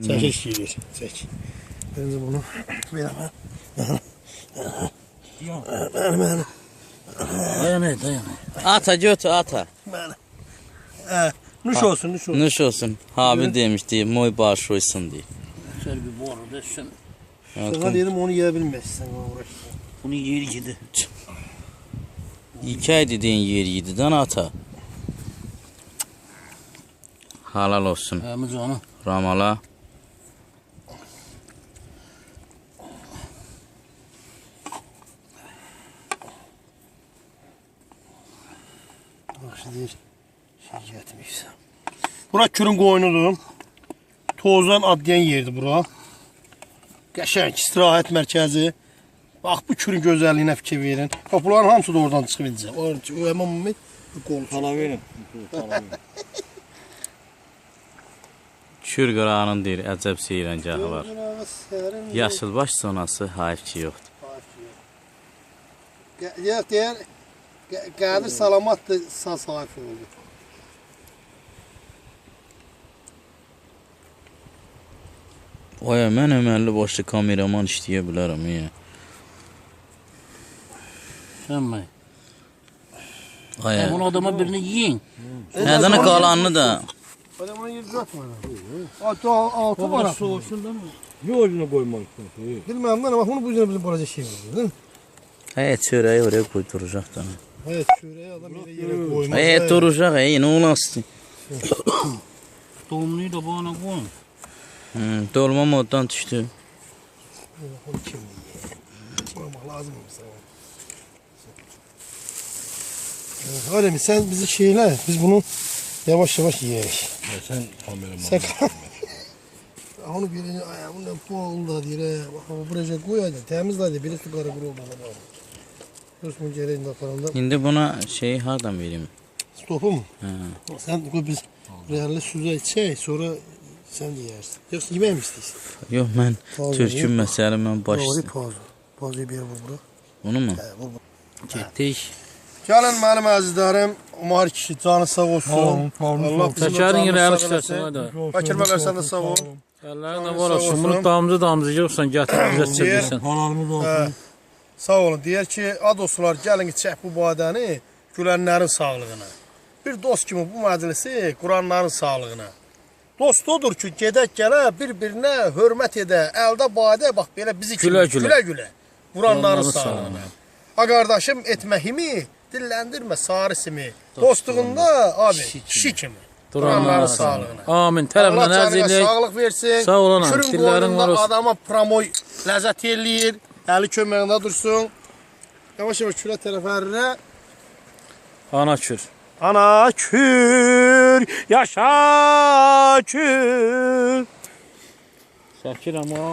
Çəkil şiir, çək. Önce bunu verəm. Mənim. Dayan. Ata götür ata. Nuş olsun, nuş olsun. Nuş olsun. Abi demişti, moy baş oysun diye. Şöyle bir boru desin. Sana dedim onu yiyebilmezsin. Bunu yer gidi. 2 ay dediğin yer yediden ata. Halal olsun. Hemiz onu. Ramala. Yaxşı deyir. Şey getməyirsən. Bura kürün qoynudur. Tozdan adlayan yerdir bura. Qəşəng istirahət mərkəzi. Bax bu kürün gözəlliyinə fikir verin. Qapıların hamısı da oradan çıxıb edəcək. O həmin moment qol Sana verin. Kür qırağının deyir, əcəb seyirəngahı var. Yaşılbaş sonası hayf ki yoxdur. Deyər, Qədir salamatdır, sağ sahip oldu. Oya, mən əməlli başlı kameraman işləyə bilərəm. Sen mi? Oya. Bunu adama birini yiyin. Nədən qalanını da. Adamın yeri uzatma. Altı var. Soğusun da mı? Ne orijine koymak istiyorsun? Bilmem lan ama bunu bu yüzden bizim barajı şey var. Hey, çörəyi oraya qoyduracaq da. Evet, şuraya adam yere koymaz. Hey, duracaq, hey, nə olasın? Tohumluyu da bana koyun. Dolma moddan düşdü. Onu kim yiyor? Kim almak lazım mı sana? Öyle mi? Sen bizi şeyle, biz bunu yavaş yavaş yiyek. Sen kameraman. Sen onu birini ayağımdan boğuldu diye. Bak bu buraya koyacak. Temiz de birisi kara kuru olmalı. Dostum gereğinde falan da. İndi buna şeyi hardan vereyim? Stopu mu? Hə. Sen biz realde süzə içək, sonra sen yiyersin. Yoksa yemək mi istəyirsən? Yox, mən Pazı türkün yiyip- məsələ mən Doğru başlayım. pazı. Pazıyı bir vur bura. Onu mu? Vur bura. Getdik. Gəlin mənim əzizlərim, Umar kişi canı sağ olsun. Allah bizim Tekerin yine el canını sağ istersen eləsin. hadi. Bakır Məqər sən də sağ ol. Ellerine Sağ var olsun. olsun. Bunu damcı yoksan getir bize çekilsin. Halalımız olsun. Hə, sağ olun. Deyər ki, adoslar gəlin içək bu badəni gülənlərin sağlığına. Bir dost kimi bu məclisi quranların sağlığına. Dost odur ki, gedək gələ bir-birinə hörmət edə, əldə badə bax belə bizi kimi Gülə-gülə. gülə-gülə. Quranların Quranların sağlığına. Ha qardaşım etməhimi dilləndirmə sarısımı. Dostluğunda abi kişi kimi. Quranların sağlığına. Amin. Allah Tərəflə canına nəzirlik. sağlıq versin. Sağ ol anam, Kürün dillərin var qoynunda olsun. adama promoy ləzzət eləyir. Əli köməyində dursun. Yavaş-yavaş külə tərəf ərirə. Ana kür. Ana kür, yaşa kür. Çəkir ama.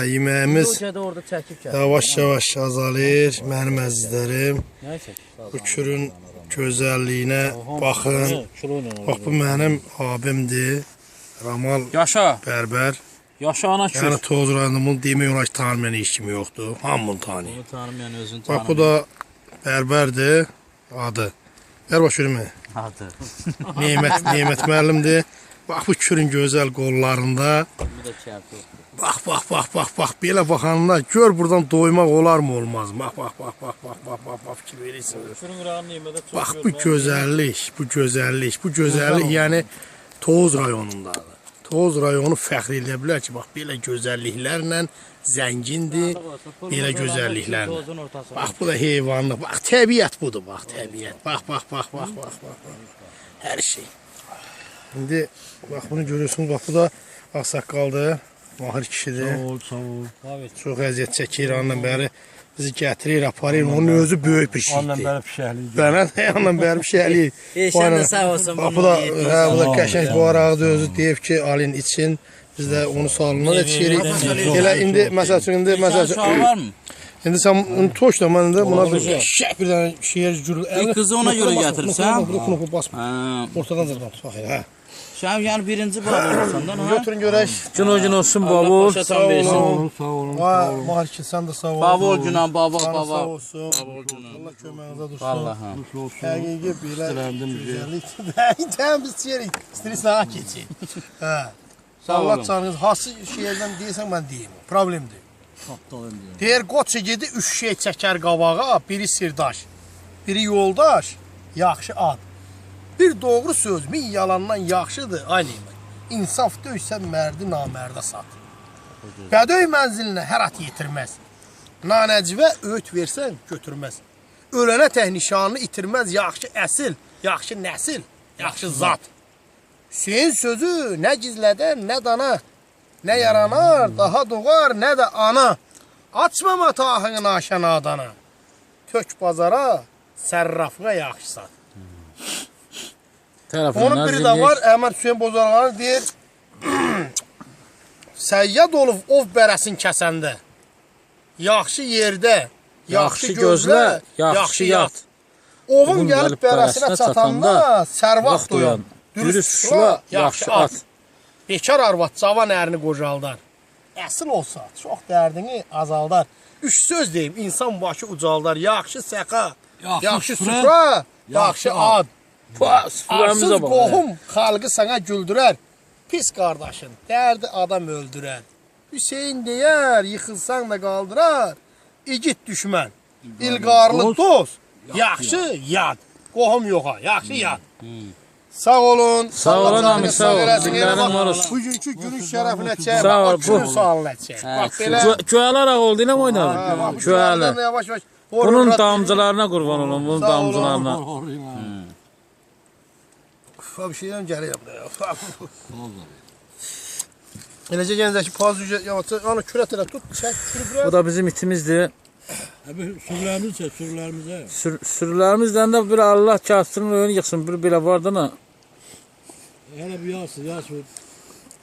Yeməyimiz Ölkədə orada çəkib gəl. yavaş-yavaş azalır. Mənim əzizlərim. Nə çək? Bu kürün gözəlliyinə baxın. Bax bu mənim abimdir. Ramal Yaşa. Bərbər. Yaşa ana kür. Yəni Toz rayonunda bunu demək olar ki, tanımayan heç kimi yoxdur. Hamını tanıyır. Bunu tanımayan özünü Bax bu da Bərbərdir adı. Ver bax yürümə. adı. Nemət müəllimdir. Bax bu kürün gözəl qollarında. Bu da kərpi. Bax. Belə baxanda gör buradan doymaq olar mı olmaz mı? Bax fikir verirsən. Kürün qırağının yemədə çox. Bax bu gözəllik yəni Toz rayonundadır. Toz rayonu fəxr edə bilər ki, bax belə gözəlliklərlə zəngindir. Belə gözəlliklərlə. Bax bu da heyvanlıq. Bax təbiət budur, bax təbiət. Bax. Hər şey. İndi bax bunu görürsünüz, bax bu da ağsaqqaldır. Mahir kişidir. Sağ ol. Çox əziyyət çəkir ondan bəri. Bizi gətirir, aparır. Onun özü böyük bir Annem şeydir. bana pişəhlidir. Bənə ondan bəri bir şey eləyir. Sən də sağ olsun. Bax bu da, bu da qəşəng bu araqda özü deyib ki, alın için. Biz də onu salonuna da çiyirik. Elə indi məsəl üçün Uşağı var mı? İndi sən onu toşla mən də buna bir şək bir dənə şeir cürül. Bir qızı ona görə gətiribsən? Bunu basma. Hə. Ortadan zırdan tut. Bax elə, hə. Sən yəni birinci baba olursan da, ha? Götürün görək. Gün olsun Allah baba. Sağ Başa tam versin. olun. Sağ olun. Vay Marki sen de sağ ol. Baba ol günan, baba, Sağ baba. olsun. ol günan. Allah köməyinizə dursun. Vallahi. Həqiqi belə İstəndim, gözəllikdir. Təm biz çiyerik. İstiri sağa keçək. Hə. Sağ Allah olun. canınız hası şeylərdən deyirsən mən deyim. Problemdir. Deyir qoç igidi 3 şey çəkər qabağa, biri sirdaş, biri yoldaş, yaxşı ad. Bir doğru söz min yalandan yaxşıdır, aynıyım. İnsaf döysən mərdi namərdə sat. Bədöy mənzilinə hər at yetirməz. Nanəcivə öğüt versən götürməz. Ölənə tək nişanını itirməz yaxşı əsil, yaxşı nəsil, yaxşı zat. Hüseyin sözü nə gizlədən, nə dana, nə yaranar, daha doğar, nə də ana. Açma matahını aşanadana. Tök bazara, sərrafına yaxşı sat. Onun biri də var, Əhməd Hüseyin Bozarğanı deyir, səyyad olub ov bərəsin kəsəndə, yaxşı yerdə, yaxşı gözlə, yaxşı yat. Ovun gəlib bərəsinə çatanda, sərvat doyan, dürüst şura, yaxşı at. Bekar arvad cavan ərini qocaldar. Əsl olsa, çox dərdini azaldar. 3 söz deyim, insan başı ucaldar. Yaxşı səqa, yaxşı süfra, yaxşı ad. Arsız qohum xalqı sana güldürər. Pis qardaşın, dərdi adam öldürər. Hüseyin deyər, yıxılsan da qaldırar. İgid düşmən, ilqarlı dost, yaxşı yad. Qohum yoxa, yaxşı yad. Sağ olun. Sağ olun abi, sağ olun. Dinlərim var olsun. Bugünkü günün şərəfinə çək. Sağ ol, Günün sualına çək. Bax belə. Köələr oldu ilə mi oynadı? Köələr. Yavaş yavaş. Bunun damcılarına qurban olun, bunun damcılarına. Bir şeydən gəlir buraya. Eləcə gəncəki paz yavaşca, onu kürət elə tut, çək, kürü buraya. Bu da bizim itimizdir. Sürülərimiz çək, sürülərimizə. Sürülərimizdən də bir Allah kasırın önü yıxsın, bir belə vardı da. Hələ bir yaz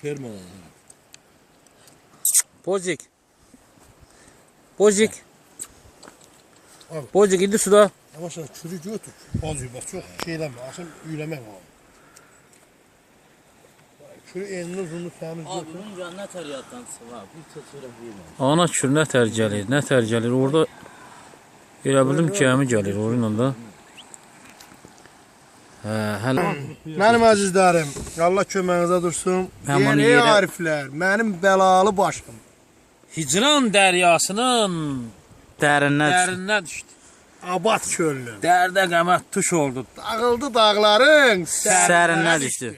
fermadan. Bozik. Bozik. Bozik indi suda. Yavaş yavaş kürü götür. Paz bax, çox şey eləmə, axşam üyləmək var. Kürü enini uzunluq təmiz götür. Abi bunun canına təriyatdan var. Bir çəçirə vermə. Ana kür nə tər gəlir, nə tər gəlir. Orada elə bildim ki, əmi gəlir orayla da. Hələ. Mənim əzizlərim, Allah köməyinizə dursun. Həmin Ey yerə- ariflər, mənim bəlalı başım. Hicran dəryasının Dərindən düşdü. Abad köllü. Dərdə qəmət tuş oldu. Dağıldı dağların, Sərinə düşdü.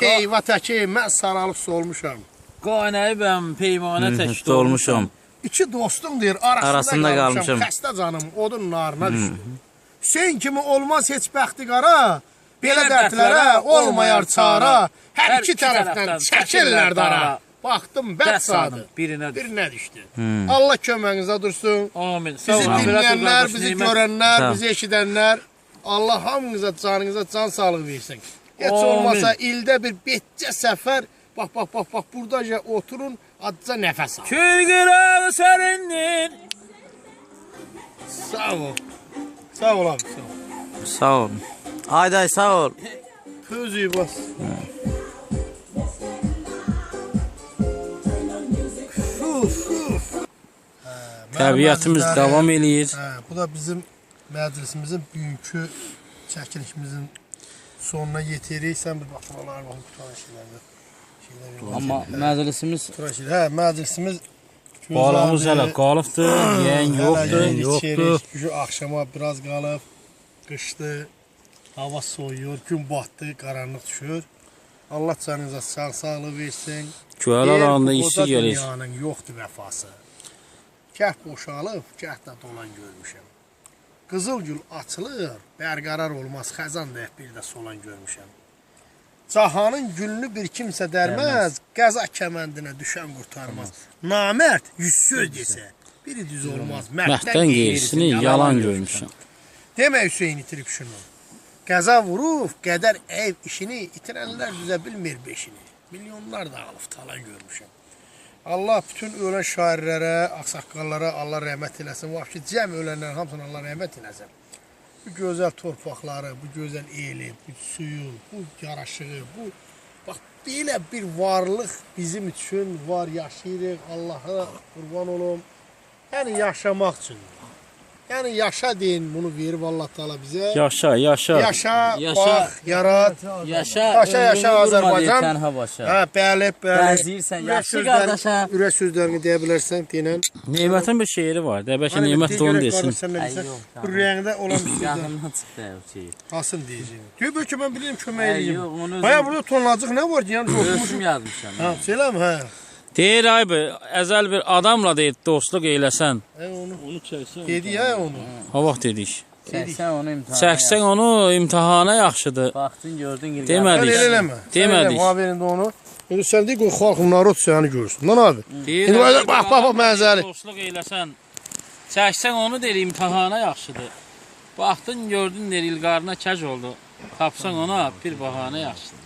Eyva təki, mən saralıb solmuşam. Qaynayı bəm peymanə tək Dolmuşam. İki dostum deyir, Arasında arasında qalmışam. qalmışam. Xəstə canım, odun narına düşdü. Hüseyin kimi olmaz heç bəxti qara, belə dərdlərə olmayar çara. Hər iki tərəfdən çəkirlər dara. Baxdım bəd sadı, birinə düşdü. Allah köməyinizə dursun. Amin. Bizi dinləyənlər, bizi görənlər, Sağ ol. bizi eşidənlər, Allah hamınıza canınıza can sağlığı versin. Heç Amin. olmasa ildə bir betcə səfər, bax, buradaca oturun, adca nəfəs al. Kül qırağı sərindir. Sağ ol. Sağ ol abi, sağ ol. Sağ ol. Ayday sağ ol. Özü bas. Təbiətimiz davam eləyir. Bu da bizim məclisimizin bugünkü çəkilişimizin sonuna yetirik. Sən bir baxmalar baxın, tutan şeylərdə. Amma məclisimiz Məclisimiz Balığımız hələ qalıbdır, yeyən yoxdur. Şu axşama biraz qalıb, qışdı, hava soyuyor, gün batdı, qaranlıq düşür. Allah canınıza sağlığı versin. Köələr arasında işi Qoca gəlir. dünyanın yoxdur vəfası. Gəh boşalıb, gəh də dolan görmüşəm. Qızılgül açılır, bərqərar olmaz, xəzan da bir də solan görmüşəm. Cahanın gülünü bir kimsə dərməz, qəza kəməndinə düşən qurtarmaz. Namərd 100 söz desə, biri düz olmaz. Məhddən qeyrisini yalan görmüşəm. Demə Hüseyin itirib şunu. Qəza vurub, qədər ev işini itirənlər düzə bilmir beşini. Milyonlar dağılıb talan görmüşəm. Allah bütün ölən şairlərə, ağsaqqallara Allah rəhmət eləsin. Vəbki cəm ölənlərin hamısına Allah rəhmət eləsin. Bu gözəl torpaqları, bu gözəl eli, bu suyu, bu yaraşığı, bu Bax, belə bir varlıq bizim üçün var, yaşayırıq, Allaha qurban olum. Yəni, yaşamaq üçün. Yəni, yaşa deyin, bunu verib Allah Teala bizə. Yaşa, yaşa. Yaşa, Yaşa. bax, yarat. Yaşa, Yaşa, Azərbaycan. Tənha başa. Hə, bəli, bəli. Bənzəyirsən, yaşlı qardaşa. Ürək sözlərini deyə bilərsən, deyinən. Nemətin bir şeiri var. De bəlkə Nemət də onu desin. Ürəyində olan bir sözlər. Yaxından çıxdı o şey. Hasın deyəcəyim. Deyir, bəlkə mən bilirəm, kömək Yox, edeyim. onu Baya burada tonlacıq nə var ki, yəni özüm yazmışam. Ha, söyləm, hə. Deyir ay bir əzəl bir adamla deyir dostluq eyləsən. Onu çəksən. Dedi ya onu. Ha vaxt dedik. Çəksən onu imtahana. Çəksən onu imtahana yaxşıdır. Baxdın, gördün, Elə Demədik. eləmə. Demədik. Haberində onu. İndi sən deyir, qoy xalqın narod səni görsün. Lan abi. Deyir, İndi əzəl bir bax, adamla mənzəli. Dostluq eyləsən. Çəksən onu deyir imtahana yaxşıdır. Baxdın, gördün deyir ilqarına kəc oldu. Tapsan ona bir bahana yaxşıdır.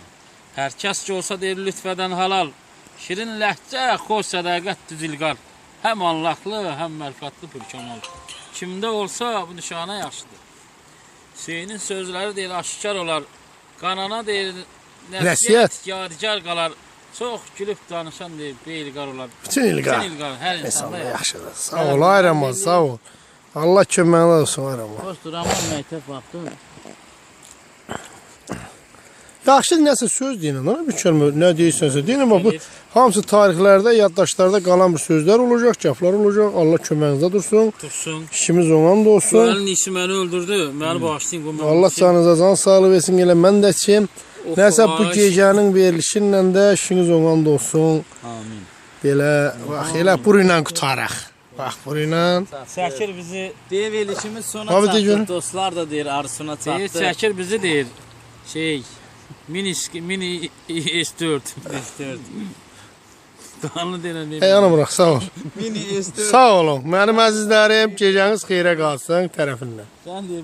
Hər kəs ki olsa deyir lütfədən halal. Şirin ləhcə, xoş sədaqət düz ilqar. Həm anlaqlı, həm mərfətli pürkəmal. Kimdə olsa bu nişana yaxşıdır. Hüseynin sözləri deyir aşkar olar. Qanana deyir Nəsihət. yadigar qalar. Çox gülüb danışan deyir beyilqar olar. Bütün ilqar. Bütün ilqar hər insanda yaxşı. Yaxşıdır. Sağ ol, Ayraman, sağ ol. Allah köməyinə olsun, Ayraman. Xoşdur, aman məktəb vaxtı. Yaxşı nəsə söz deyin, ona bir kəlmə nə deyirsənsə deyin, amma bu hamısı tarixlərdə, yaddaşlarda qalan bir sözlər olacaq, cəflər olacaq. Allah köməyinizdə dursun. Dursun. İşimiz ondan da Bu olsun. əlin iyisi məni öldürdü. Məni bağışlayın. Bu mənim Allah için. canınıza can sağlığı versin. Elə mən də içim. Of, Nəsə bu ay. gecənin verilişinlə də işiniz ondan da olsun. Amin. Belə, bax, elə buru ilə qutaraq. Bax, buru ilə. Şəkir bizi Deyir verilişimiz sona Abi, çatdı. deyir. Dostlar da deyir arzusuna çatdı. deyir, Şəkir bizi deyir. Mini S4. Danlı deyirəm. Yanım bırax, sağ ol. Mini S4. Sağ olun. Mənim əzizlərim, gecəniz xeyrə qalsın tərəfindən. Sən deyir